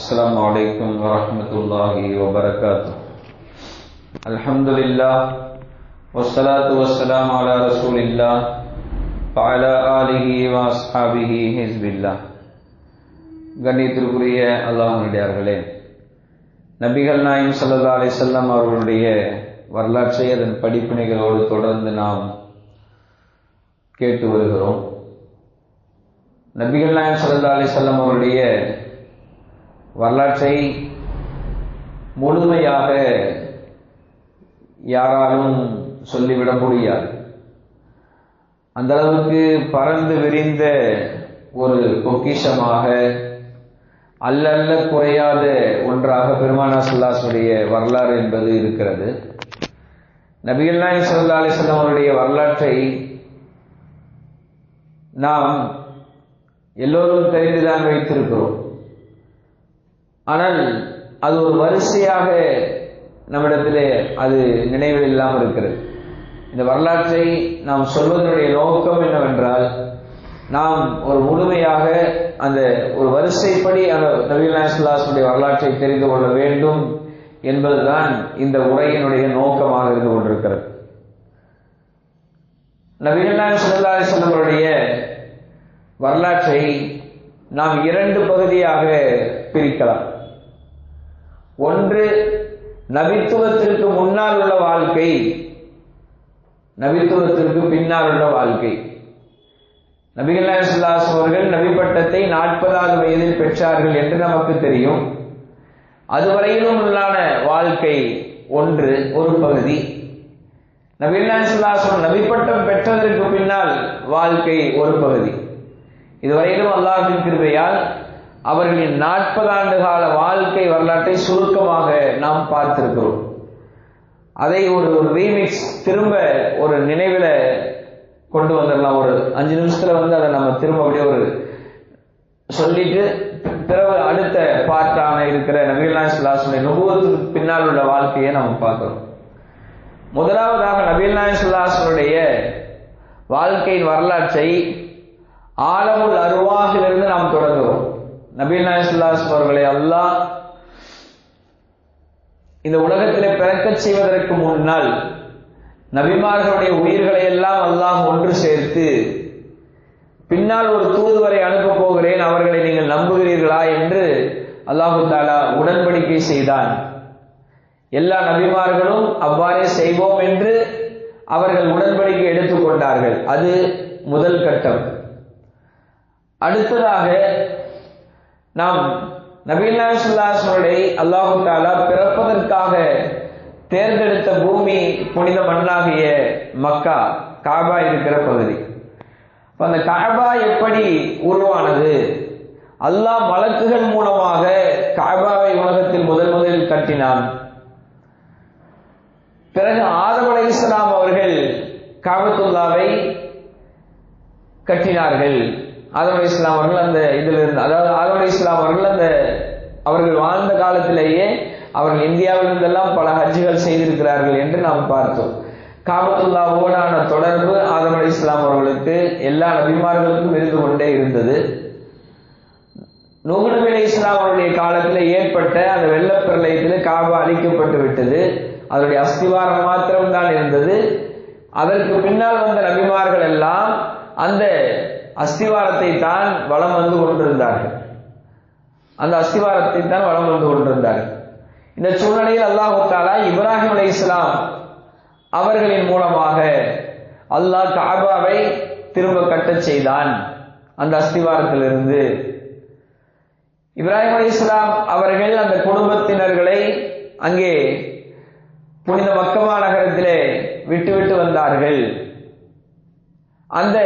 السلام عليكم ورحمة الله وبركاته. الحمد لله والصلاة والسلام على رسول الله وعلى آله وأصحابه حزب الله. கண்ணியத்திற்குரிய அல்லாஹ்வுடையார்களே, நபிகள் நாயகம் ஸல்லல்லாஹு அலைஹி வஸல்லம் அவர்களுடைய வரலாற்றை அதன் படிப்பினைகளோடு தொடர்ந்து நாம் கேட்டு வருகிறோம். நபிகள் நாயகம் ஸல்லல்லாஹு அலைஹி வஸல்லம் அவருடைய வரலாற்றை முழுமையாக யாராலும் சொல்லிவிட முடியாது. அந்த அளவுக்கு பறந்து விரிந்த ஒரு பொக்கிஷமாக அல்ல குறையாத ஒன்றாக பெருமானார் ஸல்லல்லாஹு அலைஹி வஸல்லம் வரலாறு என்பது இருக்கிறது. நபிகள் நாயகம் ஸல்லல்லாஹு அலைஹி வஸல்லம் அவருடைய வரலாற்றை நாம் எல்லோரும் தெரிந்துதான் வைத்திருக்கிறோம். ஆனால் அது ஒரு வரிசையாக நம்மிடத்திலே அது நினைவில் இல்லாமல் இருக்கிறது. இந்த வரலாற்றை நாம் சொல்வதனுடைய நோக்கம் என்னவென்றால், நாம் ஒரு முழுமையாக அந்த ஒரு வரிசைப்படி அந்த நபிகள் நாயகம் ஸல்லல்லாஹு அலைஹி வஸல்லம் வரலாற்றை தெரிந்து கொள்ள வேண்டும் என்பதுதான் இந்த உரையினுடைய நோக்கமாக இருந்து கொண்டிருக்கிறது. நபிகள் நாயகம் ஸல்லல்லாஹு அலைஹி வஸல்லம் அவருடைய வரலாற்றை நாம் இரண்டு பகுதியாக பிரிக்கலாம். ஒன்று, நபித்துவத்திற்கு முன்னால் உள்ள வாழ்க்கை, நபித்துவத்திற்கு பின்னால் உள்ள வாழ்க்கை. நபிகள் நாயகம் ஸல்லல்லாஹு அலைஹி வஸல்லம் அவர்கள் நபி பட்டத்தை 40வது வயதில் பெற்றார்கள் என்று நமக்கு தெரியும். அதுவரையிலும் உள்ளான வாழ்க்கை ஒன்று, ஒரு பகுதி. நபிகள் நாயகம் ஸல்லல்லாஹு அலைஹி வஸல்லம் நபி பட்டம் பெற்றதற்கு பின்னால் வாழ்க்கை ஒரு பகுதி. இதுவரையிலும் அல்லாஹ்வின் கிருபையால் அவர்களின் 40 ஆண்டு கால வாழ்க்கை வரலாற்றை சுருக்கமாக நாம் பார்த்திருக்கிறோம். அதை ஒரு ரீமிக்ஸ் திரும்ப ஒரு நினைவில் கொண்டு வந்துடலாம். ஒரு 5 நிமிஷத்துல அதை நம்ம திரும்ப அப்படியே ஒரு சொல்லிட்டு பிறகு அடுத்த பார்ட்டான இருக்கிற நபிகள் நாயகம் ஸல்லல்லாஹு அலைஹி வஸல்லம் நுபுவத்துக்கு பின்னால் உள்ள வாழ்க்கையை நம்ம பார்க்கிறோம். முதலாவதாக நபிகள் நாயகம் ஸல்லல்லாஹு அலைஹி வஸல்லம் வாழ்க்கையின் வரலாற்றை ஆலமுல் அர்வாஹிலிருந்து நாம் தொடங்குகிறோம். நபிகள் நாயகம் ஸல்லல்லாஹு அலைஹி வஸல்லம் அவர்களை அல்லாஹ் இந்த உலகத்திலே பிறக்கச் செய்வதற்கு முன்னால் நபிமார்களுடைய உயிர்களை எல்லாம் அல்லாஹ் ஒன்று சேர்த்து பின்னால் ஒரு தூதுவரை அனுப்ப போகிறேன், அவர்களை நீங்கள் நம்புகிறீர்களா என்று அல்லாஹு தஆலா உடன்படிக்கை செய்தான். எல்லா நபிமார்களும் அவ்வாறே செய்வோம் என்று அவர்கள் உடன்படிக்கை எடுத்துக்கொண்டார்கள். அது முதல் கட்டம். அடுத்ததாக நாம் நபிகள் நாயகம் ஸல்லல்லாஹு அலைஹி வஸல்லம் அல்லாஹு தஆலா பிறப்பதற்காக தேர்ந்தெடுத்த பூமி புனித மண்ணாகிய மக்கா, காபா இருக்கிற பகுதி. அந்த காபா எப்படி உருவானது? அல்லாஹ் மலக்குகள் மூலமாக காபாவை உலகத்தில் முதலில் கட்டினான். பிறகு ஆதம் அலைஹிஸ்ஸலாம் அவர்கள் காபத்துல்லாவை கட்டினார்கள். ஆதம் அலைஹிஸ்ஸலாம் அவர்கள் அந்த இதிலிருந்து, அதாவது ஆதம் அலைஹிஸ்ஸலாம் அவர்கள் அவர்கள் வாழ்ந்த காலத்திலேயே அவர்கள் இந்தியாவிலிருந்தெல்லாம் பல ஹஜ்ஜுகள் செய்திருக்கிறார்கள் என்று நாம் பார்த்தோம். காபத்துல்லாவோடான தொடர்பு ஆதம் அலைஹிஸ்ஸலாம் அவர்களுக்கு எல்லா நபிமார்களுக்கும் இருந்து கொண்டே இருந்தது. நூஹ் நபி அலைஹிஸ்ஸலாம் அவருடைய காலத்தில் ஏற்பட்ட அந்த வெள்ளப்பிரளயத்தில் காபா அழிக்கப்பட்டு விட்டது. அதனுடைய அஸ்திவாரம் மாத்திரம்தான் இருந்தது. அதற்கு பின்னால் வந்த நபிமார்கள் எல்லாம் அந்த அஸ்திவாரத்தை தான் வலம் வந்து கொண்டிருந்தார்கள். அந்த அஸ்திவாரத்தை தான் வலம் வந்து கொண்டிருந்தார்கள். இந்த சூழ்நிலையில் அல்லாஹ் தஆலா இப்ராஹிம் அலைஹிஸ்ஸலாம் அவர்களின் மூலமாக அல்லாஹ் காபாவை திரும்ப கட்டச் செய்தான். அந்த அஸ்திவாரத்திலிருந்து இப்ராஹிம் அலைஹிஸ்ஸலாம் அவர்கள் அந்த குடும்பத்தினர்களை அங்கே புனித மக்கா நகரத்திலே விட்டுவிட்டு வந்தார்கள். அந்த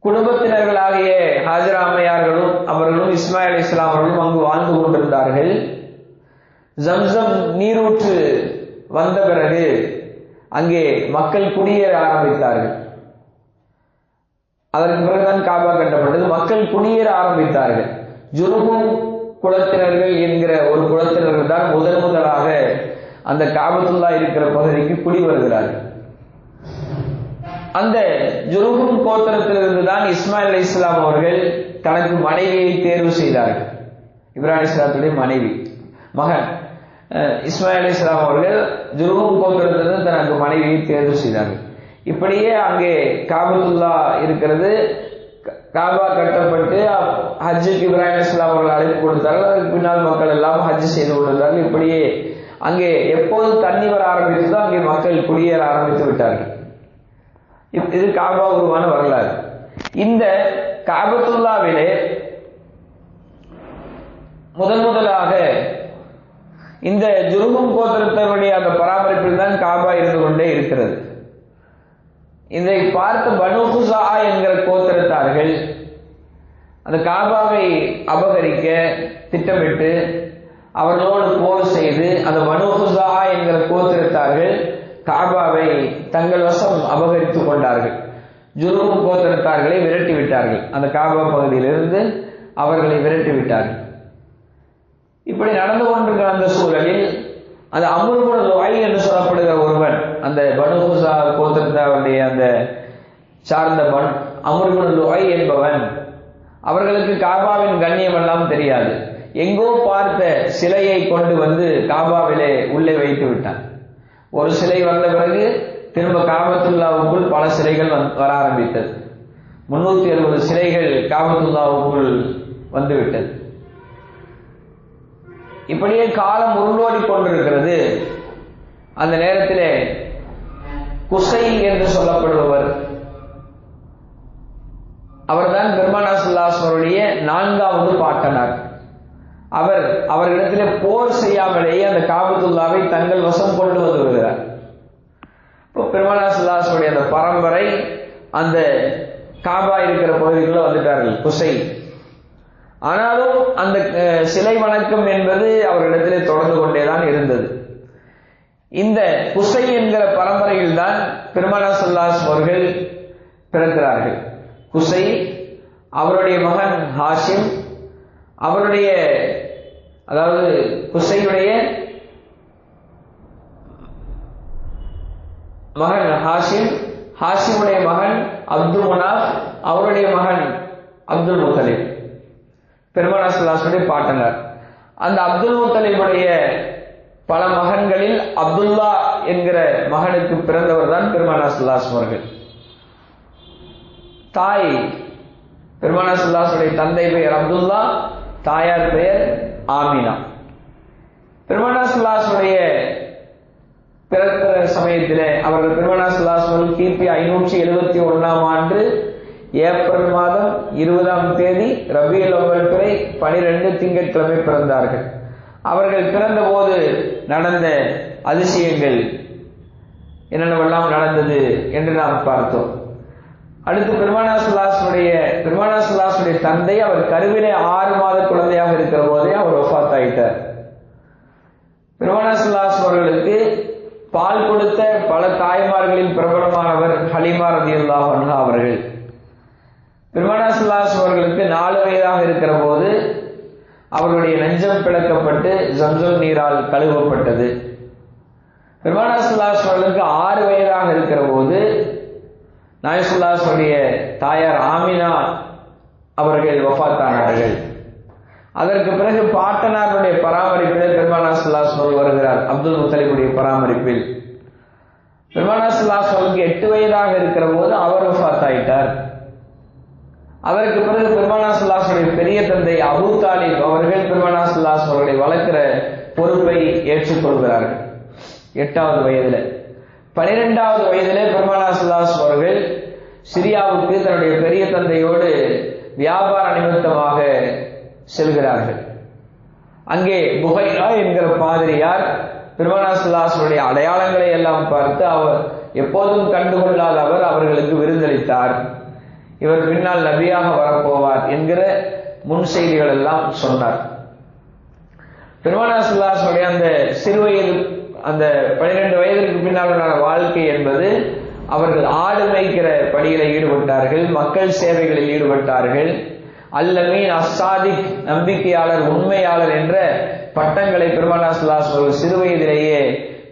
குடும்பத்தினர்களாகிய ஹாஜரா அம்மையார்களும் அவர்களும் இஸ்மாயில் அலைஹிஸ்ஸலாம் அவர்களும் அங்கு வாழ்ந்து கொண்டிருந்தார்கள். ஜம்சம் நீரூற்று வந்த பிறகு அங்கே மக்கள் குடியேற ஆரம்பித்தார்கள். அதற்கு பிறகுதான் காபா கட்டப்பட்டது. மக்கள் குடியேற ஆரம்பித்தார்கள். ஜுர்ஹும் குலத்தினர்கள் என்கிற ஒரு குலத்தினர்கள் தான் முதலாக அந்த காபத்துல்லா இருக்கிற பகுதிக்கு குடி வருகிறார்கள். அந்த ஜுர்ஹும் கோத்திரத்திலிருந்து தான் இஸ்மாயில் அலைஹிஸ்ஸலாம் அவர்கள் தனக்கு மனைவியை தேர்வு செய்தார்கள். இப்ராஹிம் அலைஹிஸ்ஸலாத்துடைய மகன் இஸ்மாயில் அலைஹிஸ்ஸலாம் அவர்கள் ஜுர்ஹும் கோத்திரத்திலிருந்து தனக்கு மனைவியை தேர்வு செய்தார்கள். இப்படியே அங்கே காபத்துல்லா இருக்கிறது. காபா கட்டப்பட்டு ஹஜ்ஜுக்கு இப்ராஹிம் அலைஹிஸ்ஸலாம் அவர்கள் அழைப்பு கொடுத்தார்கள். அதற்கு பின்னால் மக்கள் எல்லாம் ஹஜ் செய்து கொண்டிருந்தார்கள். இப்படியே அங்கே எப்போது தண்ணி வர ஆரம்பித்ததோ அங்கே மக்கள் குடியேற ஆரம்பித்து விட்டார்கள். இது காபா உருவான வரலாறு. இந்த காபத்துல்லாவிலே முதலாக இந்த ஜுர்ஹும் கோத்திரத்தினுடைய அந்த பராமரிப்பில் தான் காபா இருந்து கொண்டே இருக்கிறது. இதை பார்த்த பனு குஸா என்கிற கோத்திரத்தார்கள் அந்த காபாவை அபகரிக்க திட்டமிட்டு அவர்களோடு போர் செய்து அந்த பனு குஸா என்கிற கோத்திரத்தார்கள் காபாவை தங்கள் வசம் அபகரித்துக் கொண்டார்கள். ஜுர்ஹும் கோத்திரத்தார்களை விரட்டி விட்டார்கள். அந்த காபா பகுதியிலிருந்து அவர்களை விரட்டி விட்டார்கள். இப்படி நடந்து கொண்டிருக்கிற அந்த சூழலில் அந்த அம்ர் இப்னு லுஐ என்று சொல்லப்படுகிற ஒருவன், அந்த பனு குஸா கோத்திரத்தாருடைய அந்த சார்ந்த அம்ர் இப்னு லுஐ என்பவன், அவர்களுக்கு காபாவின் கண்ணியம் எல்லாம் தெரியாது. எங்கோ பார்த்த சிலையை கொண்டு வந்து காபாவிலே உள்ளே வைத்து விட்டான். ஒரு சிலை வந்த பிறகு திரும்ப காபத்துல்லாவுக்குள் பல சிலைகள் வர ஆரம்பித்தது. 370 சிலைகள் காபத்துல்லாவுக்குள் வந்துவிட்டது. இப்படியே காலம் உருண்டோடி கொண்டிருக்கிறது. அந்த நேரத்திலே குஸை என்று சொல்லப்படுபவர், அவர்தான் பெருமானார் ஸல்லல்லாஹு அலைஹி வஸல்லம் 4வது பாட்டனார். அவர்களிடத்திலே போர் செய்யாமலேயே அந்த காபத்துல்லாவை தங்கள் வசம் கொண்டு வந்து விடுகிறார். இப்போ பெருமானார் ஸல்லல்லாஹு அலைஹி வஸல்லம் அந்த பரம்பரை அந்த காபா இருக்கிற பகுதிக்குள்ள வந்துட்டார்கள் குஸை. ஆனாலும் அந்த சிலை வணக்கம் என்பது அவர்களிடத்திலே தொடர்ந்து கொண்டேதான் இருந்தது. இந்த குஸை என்கிற பரம்பரையில் தான் பெருமானார் ஸல்லல்லாஹு அலைஹி வஸல்லம் அவர்கள் பிறக்கிறார்கள். குஸை, அவருடைய மகன் ஹாஷிம், அவருடைய அதாவது குஸையுடைய மகன் ஹாஷிம், ஹாஷிமுடைய மகன் அப்துல் முனாஃப், அவருடைய மகன் அப்துல் முத்தலிப், பெருமானார் ஸல்லல்லாஹு அலைஹி வஸல்லம் பாட்டனார். அந்த அப்துல் முத்தலிபுடைய பல மகன்களில் அப்துல்லா என்கிற மகனுக்கு பிறந்தவர் தான் பெருமானார் ஸல்லல்லாஹு அலைஹி வஸல்லம் அவர்கள். தாய் பெருமானார் ஸல்லல்லாஹு அலைஹி வஸல்லம் தந்தை பெயர் அப்துல்லா, தாயார் பெயர் ஆமினா. பெருமானார் ஸல்லல்லாஹு அலைஹி வஸல்லம் பிறக்கிற சமயத்திலே அவர்கள் பெருமானார் ஸல்லல்லாஹு அலைஹி வஸல்லம் கிபி 571 ஆண்டு ஏப்ரல் மாதம் 20ஆம் தேதி ரபியுல் அவ்வல் பிறை 12 திங்கட்கிழமை பிறந்தார்கள். அவர்கள் பிறந்த போது நடந்த அதிசயங்கள் என்னென்னவெல்லாம் நடந்தது என்று நாம் பார்த்தோம். அடுத்து பெருமானார் ஸல்லல்லாஹு அலைஹி வஸல்லம் தந்தை அவர் கருவிலே 6 மாத குழந்தையாக இருக்கிற போதே அவர் வஃபாத் ஆயிட்டார். பெருமானார் ஸல்லல்லாஹு அலைஹி வஸல்லம் அவர்களுக்கு பால் கொடுத்த பல தாய்மார்களில் பிரபலமானவர் ஹலீமா ரலியல்லாஹு அன்ஹா அவர்கள். பெருமானார் ஸல்லல்லாஹு அலைஹி வஸல்லம் அவர்களுக்கு 4 வயதாக இருக்கிற போது அவருடைய நெஞ்சம் பிளக்கப்பட்டு ஜம்ஸம் நீரால் கழுவப்பட்டது. பெருமானார் ஸல்லல்லாஹு அலைஹி வஸல்லம் அவர்களுக்கு 6 வயதாக இருக்கிற போது நாயகம் ஸல்லல்லாஹு அலைஹி வஸல்லம் தாயார் ஆமினா அவர்கள் வஃபாத்தானார்கள். அதற்கு பிறகு பாட்டனாருடைய பராமரிப்பில் பெருமானார் ஸல்லல்லாஹு அலைஹி வஸல்லம் வருகிறார். அப்துல் முத்தலிபுடைய பராமரிப்பில் பெருமானார் ஸல்லல்லாஹு அலைஹி வஸல்லம் 8 வயதாக இருக்கிற போது அவர் வஃபாத் ஆயிட்டார். அதற்கு பிறகு பெருமானார் ஸல்லல்லாஹு அலைஹி வஸல்லம் பெரிய தந்தை அபூ தாலிப் அவர்கள் பெருமானார் ஸல்லல்லாஹு அலைஹி வஸல்லம் அவர்களை வளர்க்கிற பொறுப்பை ஏற்றுக்கொள்கிறார்கள் 8வது வயதில். 12வது வயதிலே பெருமானார் ஸல்லல்லாஹு அலைஹி வஸல்லம் அவர்கள் சிரியாவுக்கு தன்னுடைய பெரிய தந்தையோடு வியாபார நிமித்தமாக செல்கிறார்கள். அங்கே புகைரா என்கிற பாதிரியார் பெருமானார் ஸல்லல்லாஹு அலைஹி வஸல்லம் அடையாளங்களை எல்லாம் பார்த்து அவர் எப்போதும் கண்டுகொள்ளாத அவர் அவர்களுக்கு விருந்தளித்தார். இவர் பின்னால் நபியாக வரப்போவார் என்கிற முன் செய்திகள் எல்லாம் சொன்னார். பெருமானார் ஸல்லல்லாஹு அலைஹி வஸல்லம் அந்த சிறுவயது அந்த 12 வயதிற்கு பின்னாலான வாழ்க்கை என்பது அவர்கள் ஆடு மேய்க்கிற பணியில் ஈடுபட்டார்கள், மக்கள் சேவைகளில் ஈடுபட்டார்கள். அல்லமீன், அஸ்ஸாதிக், நம்பிக்கையாளர், உண்மையாளர் என்ற பட்டங்களை பெருமானார் ஸல்லல்லாஹு அலைஹி வஸல்லம் சிறுவயதிலேயே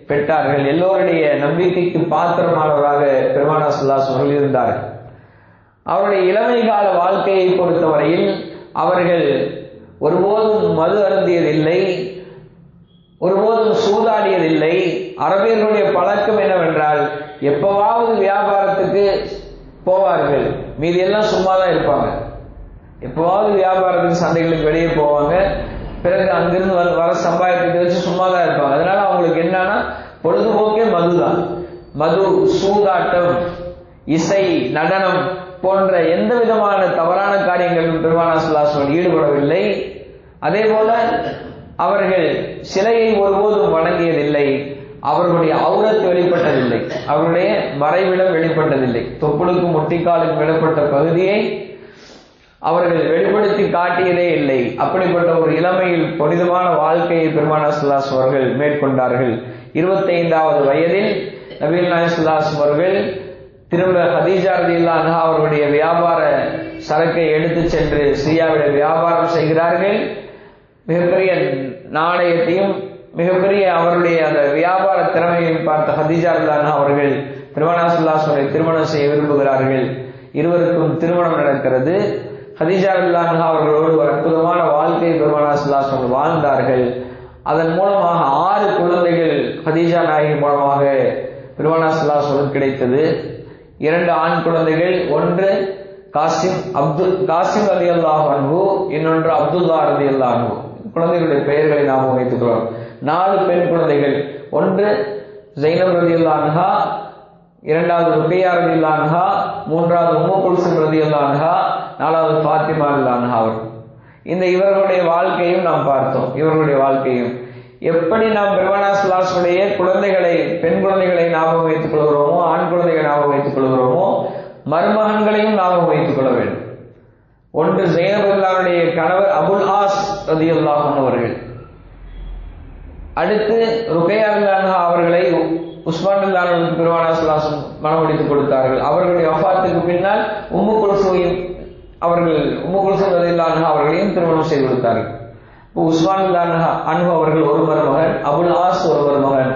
பெற்றார்கள். எல்லோருடைய நம்பிக்கைக்கு பாத்திரமானவராக பெருமானார் ஸல்லல்லாஹு அலைஹி வஸல்லம் இருந்தார்கள். அவருடைய இளமை கால வாழ்க்கையை பொறுத்தவரையில் அவர்கள் ஒருபோதும் மது அருந்தியதில்லை, ஒருபோதும் சூதாடியதில்லை. அரபியர்களுடைய பழக்கம் என்னவென்றால் எப்பவாவது வியாபாரத்துக்கு போவார்கள், மீதி எல்லாம் சும்மா தான் இருப்பாங்க. எப்பவாவது வியாபாரத்துக்கு சந்தைகளுக்கு வெளியே போவாங்க, பிறகு அங்கிருந்து வர சம்பாதித்தை வச்சு சும்மா தான் இருப்பாங்க. அதனால அவங்களுக்கு என்னன்னா பொழுதுபோக்கே மதுதான். மது, சூதாட்டம், இசை, நடனம் போன்ற எந்த விதமான தவறான காரியங்களிலும் பெருமானார் ஸல்லல்லாஹு அலைஹி வஸல்லம் ஈடுபடவில்லை. அதே போல அவர்கள் சிலையை ஒருபோதும் வணங்கியதில்லை. அவர்களுடைய ஔரத் வெளிப்பட்டதில்லை, அவருடைய மறைவிடம் வெளிப்பட்டதில்லை. தொப்புளுக்கு முட்டிக்காலுக்கு வெளிப்பட்ட பகுதியை அவர்கள் வெளிப்படுத்தி காட்டியதே இல்லை. அப்படிப்பட்ட ஒரு இளமையில் புனிதமான வாழ்க்கையை பெருமானார் ஸல்லல்லாஹு அலைஹி வஸல்லம் அவர்கள் மேற்கொண்டார்கள். 25வது வயதில் நபிகள் நாயகம் ஸல்லல்லாஹு அலைஹி வஸல்லம் அவர்கள் திருமண ஹதீஜா ரலியல்லாஹு அன்ஹா அவர்களுடைய வியாபார சரக்கை எடுத்து சென்று சிரியாவில் வியாபாரம் செய்கிறார்கள். மிகப்பெரிய நாணயத்தையும் மிகப்பெரிய அவருடைய அந்த வியாபார திறமையையும் பார்த்த ஹதீஜா ரலியல்லாஹு அன்ஹா அவர்கள் பெருமானார் ஸல்லல்லாஹு அலைஹி வஸல்லம் திருமணம் செய்ய விரும்புகிறார்கள். இருவருக்கும் திருமணம் நடக்கிறது. ஹதீஜா ரலியல்லாஹு அன்ஹா அவர்களோடு ஒரு அற்புதமான வாழ்க்கையை பெருமானார் ஸல்லல்லாஹு அலைஹி வஸல்லம் வாழ்ந்தார்கள். அதன் மூலமாக 6 குழந்தைகள் ஹதீஜா நாயகி மூலமாக பெருமானார் ஸல்லல்லாஹு அலைஹி வஸல்லம் கிடைத்தது. 2 ஆண் குழந்தைகள், ஒன்று காசிம் ரலியல்லாஹு அன்ஹு, இன்னொன்று அப்துல்லா ரலியல்லாஹு அன்ஹு. குழந்தைகளுடைய பெயர்களை நாம் வைத்துக் கொள்வோம். 4 பெண் குழந்தைகள், ஒன்று ஜைனப் ரலியல்லாஹு அன்ஹா, 2வது ருக்கையா ரலியல்லாஹு அன்ஹா, 3வது உம்மு குல்சும் ரலியல்லாஹு அன்ஹா, 4வது ஃபாத்திமா ரலியல்லாஹு அன்ஹா. இந்த இவர்களுடைய வாழ்க்கையும் நாம் பார்த்தோம். இவர்களுடைய வாழ்க்கையும் எப்படி நாம் பெருமானார் ஸல்லல்லாஹு அலைஹி வஸல்லம் குழந்தைகளை, பெண் குழந்தைகளை ஞாபகம் வைத்துக் கொள்கிறோமோ, ஆண் குழந்தைகளை ஞாபகம் வைத்துக் கொள்கிறோமோ, மருமகன்களையும் ஞாபகம் வைத்துக் கொள்ள வேண்டும். ஒன்று ஜைனப் ரலியல்லாஹுடைய கணவர் அபுல் ஆஸ் ரலியல்லாஹு அன்ஹு அவர்கள், அடுத்து ருக்கையா ரலியல்லாஹு அன்ஹா அவர்களை உஸ்மான் ரலியல்லாஹு அன்ஹு பெருமானார் ஸல்லல்லாஹு அலைஹி வஸல்லம் மணமுடித்துக் கொடுத்தார்கள். அவர்களுடைய வஃபாத்துக்கு பின்னால் உம்மு குல்சூம் ரலியல்லாஹு அன்ஹா அவர்களையும் திருமணம் செய்து கொடுத்தார்கள். உஸ்மான் ரலியல்லாஹு அன்ஹு அவர்கள் ஒரு மருமகன், அபுல் ஆஸ் ஒரு மருமகன்,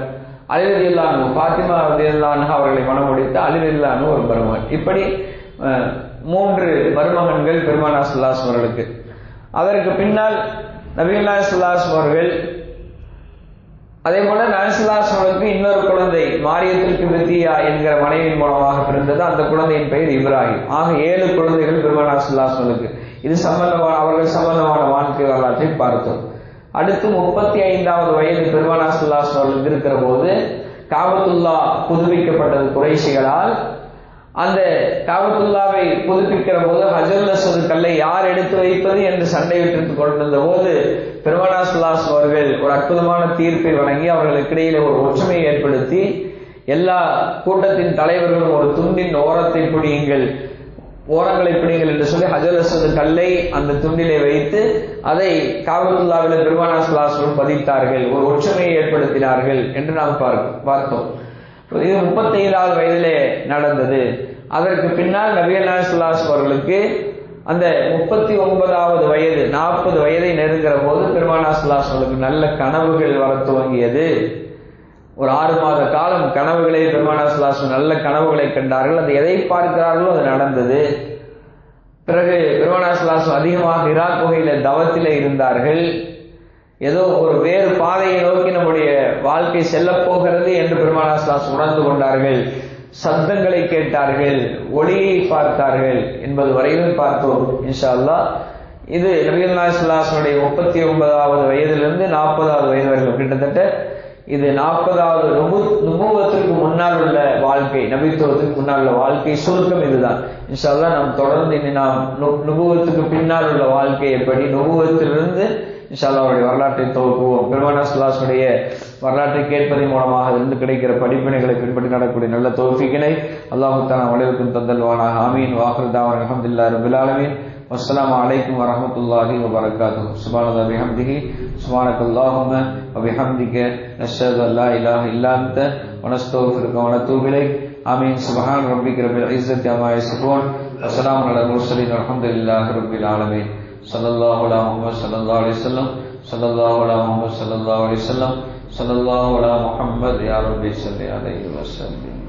அலி ரலியல்லாஹு அன்ஹு, ஃபாத்திமா ரலியல்லாஹு அன்ஹா அவர்களை மணமுடித்து அலி ரலியல்லாஹு அன்ஹு ஒரு மருமகன். இப்படி 3 மருமகன்கள் பெருமானார் ஸல்லல்லாஹு அலைஹி வஸல்லம் அவர்களுக்கு. அதற்கு பின்னால் நபிகள் நாயகம் ஸல்லல்லாஹு அலைஹி வஸல்லம் அவர்கள், அதே போல நாயகம் ஸல்லல்லாஹு அலைஹி வஸல்லம் அவர்களுக்கு இன்னொரு குழந்தை மாரியத்துல் கிப்தியா என்கிற மனைவியின் மூலமாக பிறந்தது. அந்த குழந்தையின் பெயர் இப்ராஹிம். ஆக 7 குழந்தைகள் பெருமானார் ஸல்லல்லாஹு அலைஹி வஸல்லம் அவர்களுக்கு. இது சம்பந்தமான அவர்கள் சம்பந்தமான வாழ்க்கை வரலாற்றை பார்த்தோம். அடுத்து 35வது வயது பெருமானார் ஸல்லல்லாஹு அலைஹி வஸல்லம் இருக்கிற போது காபத்துல்லா புதுப்பிக்கப்பட்டது குறைஷிகளால். அந்த காபத்துல்லாவை புதுப்பிக்கிற போது ஹஜருல் அஸ்வத் கல்லை யார் எடுத்து வைப்பது என்று சண்டையிட்டு கொண்டிருந்த போது பெருமானார் ஸல்லல்லாஹு அலைஹி வஸல்லம் அவர்கள் ஒரு அற்புதமான தீர்ப்பை வழங்கி அவர்களுக்கு இடையிலே ஒரு ஒற்றுமையை ஏற்படுத்தி, எல்லா கூட்டத்தின் தலைவர்களும் ஒரு துண்டின் ஓரத்தை பிடியுங்கள், ஓரங்களை பிடிங்கள் என்று சொல்லி ஹஜருல் அஸ்வத் கல்லை அந்த துண்டிலே வைத்து அதை காபத்துல்லாவில் பெருமானார் ஸல்லல்லாஹு அலைஹி வஸல்லம் பதித்தார்கள், ஒரு ஒற்றுமையை ஏற்படுத்தினார்கள் என்று நாம் பார்த்தோம். இது 35வது வயதிலே நடந்தது. அதற்கு பின்னால் நபிகள் நாயகம் ஸல்லல்லாஹு அலைஹி வஸல்லம் அவர்களுக்கு அந்த 39வது வயது, 40 வயதை நெருங்கிற போது பெருமானார் ஸல்லல்லாஹு அலைஹி வஸல்லம் நல்ல கனவுகள் வர துவங்கியது. ஒரு 6 மாத காலம் கனவுகளை பெருமானார் ஸல்லல்லாஹு அலைஹி வஸல்லம் நல்ல கனவுகளை கண்டார்கள். அது எதை பார்க்கிறார்களோ அது நடந்தது. பிறகு பெருமானார் ஸல்லல்லாஹு அலைஹி வஸல்லம் அதிகமாக ஹிரா குகையில தவத்திலே இருந்தார்கள். ஏதோ ஒரு வேறு பாதையை நோக்கி நம்முடைய வாழ்க்கை செல்ல போகிறது என்று பெருமானார் ஸல்லல்லாஹு அலைஹி வஸல்லம் உணர்ந்து கொண்டார்கள். சப்தங்களை கேட்டார்கள், ஒளியை பார்த்தார்கள் என்பது வரையிலும் பார்த்தோம் இன்ஷா அல்லாஹ். இது நபிகள் நாயகம் ஸல்லல்லாஹு அலைஹி வஸல்லம் 39வது வயதிலிருந்து 40வது வயது வரைக்கும், கிட்டத்தட்ட இது 40வது நுபுவத்திற்கு முன்னால் உள்ள வாழ்க்கை, நபித்துவத்துக்கு முன்னால் உள்ள வாழ்க்கை சுருக்கம் இதுதான். இன்ஷா அல்லாஹ் நாம் தொடர்ந்து இனி நாம் நுபுவத்துக்கு பின்னால் உள்ள வாழ்க்கை எப்படி, நுபுவத்திலிருந்து இன்ஷா அல்லாஹ் அவருடைய வரலாற்றை துவக்குவோம். பெருமானார் ஸல்லல்லாஹு அலைஹி வஸல்லம் வரலாற்றை கேட்பதன் மூலமாக இருந்து கிடைக்கிற படிப்பினைகளை பின்பற்றி நடக்கூடிய நல்ல தௌஃபீக்கினை அல்லாஹ் தஆலா அனைவருக்கும் தந்தல்வானாக. ஆமீன். வாஹிரு தஅவானா அல்ஹம்துலில்லாஹி ரப்பில் ஆலமீன். வஸ்ஸலாமு அலைக்கும் வரஹ்மத்துல்லாஹி வபரகாத்துஹு. சுப்ஹானல்லாஹி வபிஹம்திஹி சுப்ஹானக்கல்லாஹும்ம வபிஹம்திக நஷ்ஹது அல்லா இலாஹ இல்லா அன்த வ நஸ்தக்ஃபிருக வ நத்தூபு இலைக். ஆமீன். சுப்ஹான ரப்பிக ரப்பில் இஸ்ஸத்தி அம்மா யசிஃபூன் வ ஸலாமுன் அலல் முர்ஸலீன் வல்ஹம்துலில்லாஹி ரப்பில் ஆலமீன். ஸல்லல்லாஹு அலா முஹம்மத் ஸல்லல்லாஹு அலைஹி வஸல்லம், ஸல்லல்லாஹு அலா முஹம்மத் ஸல்லல்லாஹு அலைஹி வஸல்லம், ஸல்லல்லாஹு அலா முஹம்மத் யா ரப்பி ஸல்லி அலைஹி வஸல்லம்.